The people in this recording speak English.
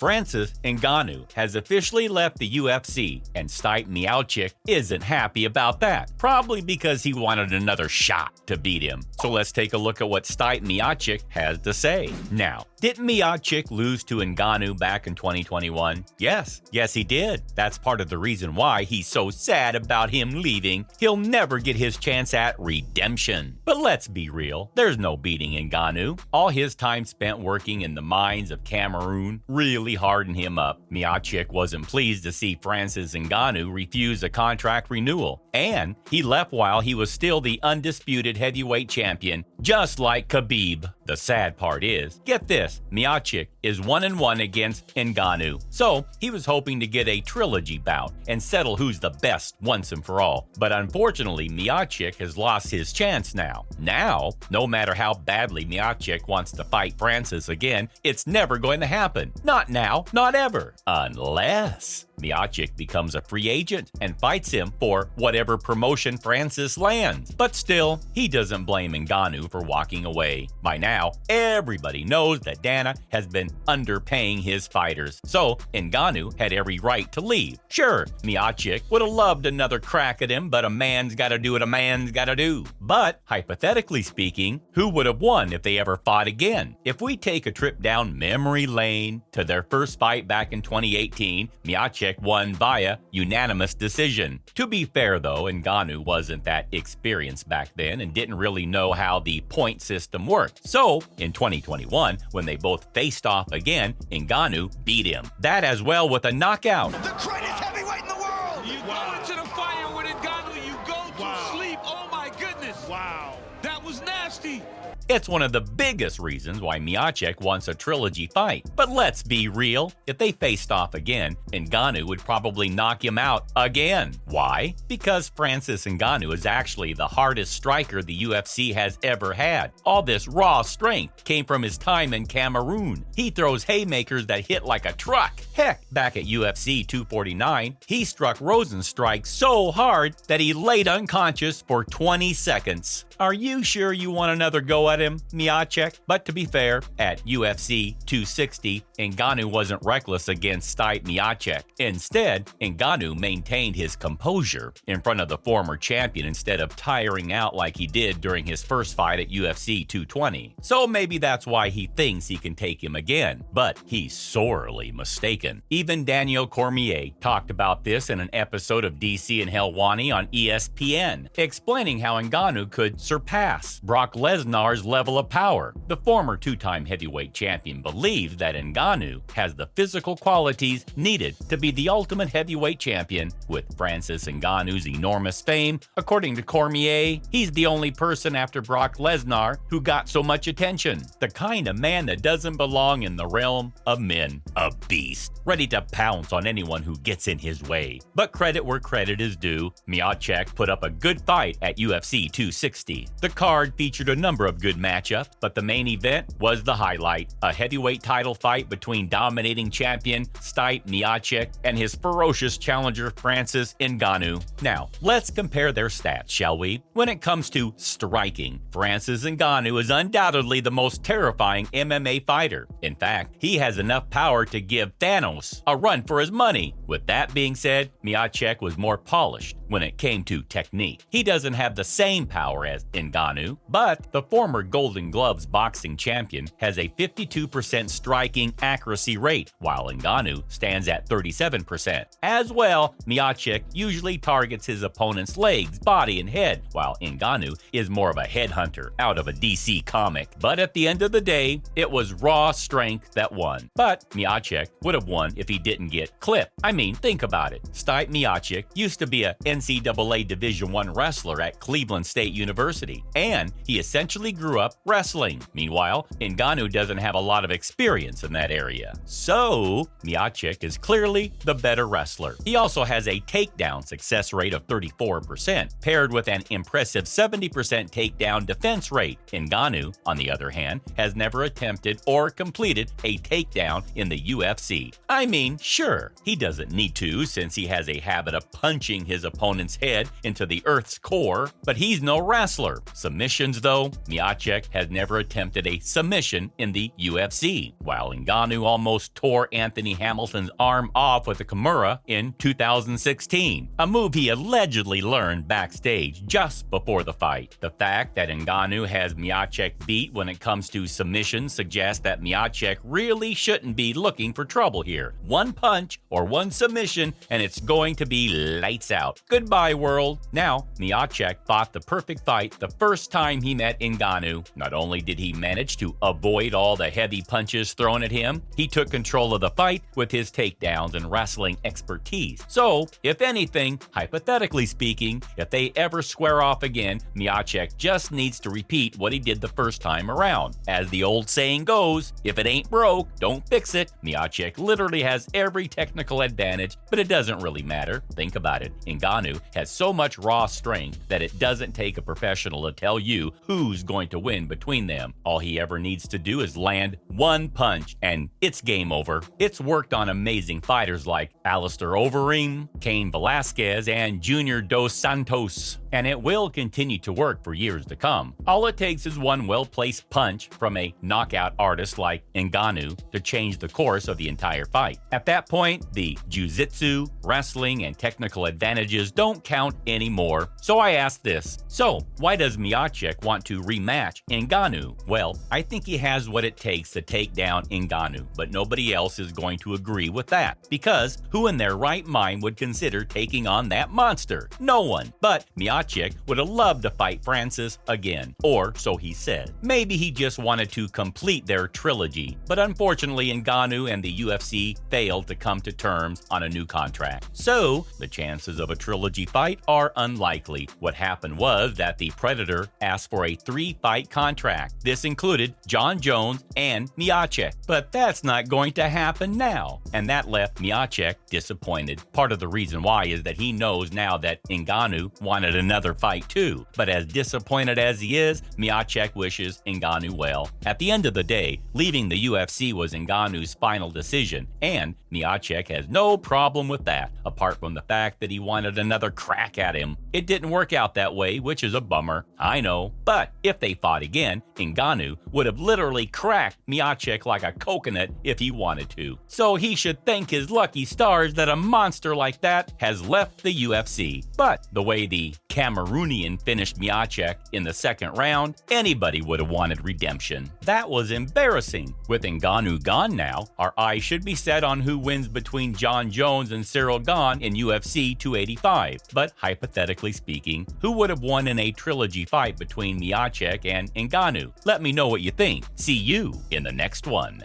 Francis Ngannou has officially left the UFC, and Stipe Miocic isn't happy about that, probably because he wanted another shot to beat him. So let's take a look at what Stipe Miocic has to say. Now, didn't Miocic lose to Ngannou back in 2021? Yes, he did. That's part of the reason why he's so sad about him leaving. He'll never get his chance at redemption. But let's be real, there's no beating Ngannou. All his time spent working in the mines of Cameroon really hardened him up. Miocic wasn't pleased to see Francis Ngannou refuse a contract renewal, and he left while he was still the undisputed heavyweight champion, just like Khabib. The sad part is, get this, Miocic is 1-1 against Ngannou, so he was hoping to get a trilogy bout and settle who's the best once and for all. But unfortunately, Miocic has lost his chance now. Now, no matter how badly Miocic wants to fight Francis again, it's never going to happen. Not now, not ever. Unless Miocic becomes a free agent and fights him for whatever promotion Francis lands. But still, he doesn't blame Ngannou for walking away. By now, everybody knows that Dana has been underpaying his fighters, so Ngannou had every right to leave. Sure, Miocic would have loved another crack at him, but a man's gotta do what a man's gotta do. But, hypothetically speaking, who would have won if they ever fought again? If we take a trip down memory lane to their first fight back in 2018, Miocic won via unanimous decision. To be fair though, Ngannou wasn't that experienced back then and didn't really know how the point system worked. So, in 2021, when they both faced off again, Ngannou beat him. That as well with a knockout. The greatest heavyweight in the world! You go into the fire with Ngannou, you go to sleep. Oh my goodness! Wow. That was nasty. It's one of the biggest reasons why Miocic wants a trilogy fight. But let's be real, if they faced off again, Ngannou would probably knock him out again. Why? Because Francis Ngannou is actually the hardest striker the UFC has ever had. All this raw strength came from his time in Cameroon. He throws haymakers that hit like a truck. Heck, back at UFC 249, he struck Rosenstrike so hard that he laid unconscious for 20 seconds. Are you sure you want another go at him, Miocic? But to be fair, at UFC 260, Ngannou wasn't reckless against Stipe Miocic. Instead, Ngannou maintained his composure in front of the former champion instead of tiring out like he did during his first fight at UFC 220. So maybe that's why he thinks he can take him again, but he's sorely mistaken. Even Daniel Cormier talked about this in an episode of DC and Helwani on ESPN, explaining how Ngannou could surpass Brock Lesnar's level of power. The former two-time heavyweight champion believes that Ngannou has the physical qualities needed to be the ultimate heavyweight champion. With Francis Ngannou's enormous fame, according to Cormier, he's the only person after Brock Lesnar who got so much attention. The kind of man that doesn't belong in the realm of men. A beast, ready to pounce on anyone who gets in his way. But credit where credit is due, Miocic put up a good fight at UFC 260. The card featured a number of good matchups, but the main event was the highlight, a heavyweight title fight between dominating champion Stipe Miocic and his ferocious challenger Francis Ngannou. Now, let's compare their stats, shall we? When it comes to striking, Francis Ngannou is undoubtedly the most terrifying MMA fighter. In fact, he has enough power to give Thanos a run for his money. With that being said, Miocic was more polished when it came to technique. He doesn't have the same power as Ngannou, but the former Golden Gloves boxing champion has a 52% striking accuracy rate, while Ngannou stands at 37%. As well, Miocic usually targets his opponent's legs, body, and head, while Ngannou is more of a headhunter out of a DC comic. But at the end of the day, it was raw strength that won. But Miocic would have won if he didn't get clipped. I mean, think about it. Stipe Miocic used to be a NCAA Division I wrestler at Cleveland State University, and he essentially grew up wrestling. Meanwhile, Ngannou doesn't have a lot of experience in that area. So, Miocic is clearly the better wrestler. He also has a takedown success rate of 34%, paired with an impressive 70% takedown defense rate. Ngannou, on the other hand, has never attempted or completed a takedown in the UFC. I mean, sure, he doesn't need to since he has a habit of punching his opponent opponent's head into the earth's core, but he's no wrestler. Submissions, though, Miocic has never attempted a submission in the UFC, while Ngannou almost tore Anthony Hamilton's arm off with a Kimura in 2016, a move he allegedly learned backstage just before the fight. The fact that Ngannou has Miocic beat when it comes to submissions suggests that Miocic really shouldn't be looking for trouble here. One punch or one submission and it's going to be lights out. Goodbye, world. Now, Miocic fought the perfect fight the first time he met Ngannou. Not only did he manage to avoid all the heavy punches thrown at him, he took control of the fight with his takedowns and wrestling expertise. So, if anything, hypothetically speaking, if they ever square off again, Miocic just needs to repeat what he did the first time around. As the old saying goes, if it ain't broke, don't fix it. Miocic literally has every technical advantage, but it doesn't really matter. Think about it. Ngannou has so much raw strength that it doesn't take a professional to tell you who's going to win between them. All he ever needs to do is land one punch, and it's game over. It's worked on amazing fighters like Alistair Overeem, Cain Velasquez, and Junior Dos Santos, and it will continue to work for years to come. All it takes is one well-placed punch from a knockout artist like Ngannou to change the course of the entire fight. At that point, the jiu-jitsu, wrestling, and technical advantages don't count anymore. So I ask this, so why does Miocic want to rematch Ngannou? Well, I think he has what it takes to take down Ngannou, but nobody else is going to agree with that, because who in their right mind would consider taking on that monster? No one. But Miocic would have loved to fight Francis again, or so he said. Maybe he just wanted to complete their trilogy, but unfortunately Ngannou and the UFC failed to come to terms on a new contract. So, the chances of a trilogy fight are unlikely. What happened was that the Predator asked for a 3-fight contract. This included Jon Jones and Miocic, but that's not going to happen now, and that left Miocic disappointed. Part of the reason why is that he knows now that Ngannou wanted another fight too, but as disappointed as he is, Miocic wishes Ngannou well. At the end of the day, leaving the UFC was Ngannou's final decision, and Miocic has no problem with that, apart from the fact that he wanted another crack at him. It didn't work out that way, which is a bummer, I know, but if they fought again, Ngannou would have literally cracked Miocic like a coconut if he wanted to. So he should thank his lucky stars that a monster like that has left the UFC. But the way the Cameroonian finished Miocic in the second round, anybody would have wanted redemption. That was embarrassing. With Ngannou gone now, our eyes should be set on who wins between Jon Jones and Cyril Gane in UFC 285. But hypothetically speaking, who would have won in a trilogy fight between Miocic and Ngannou? Let me know what you think. See you in the next one.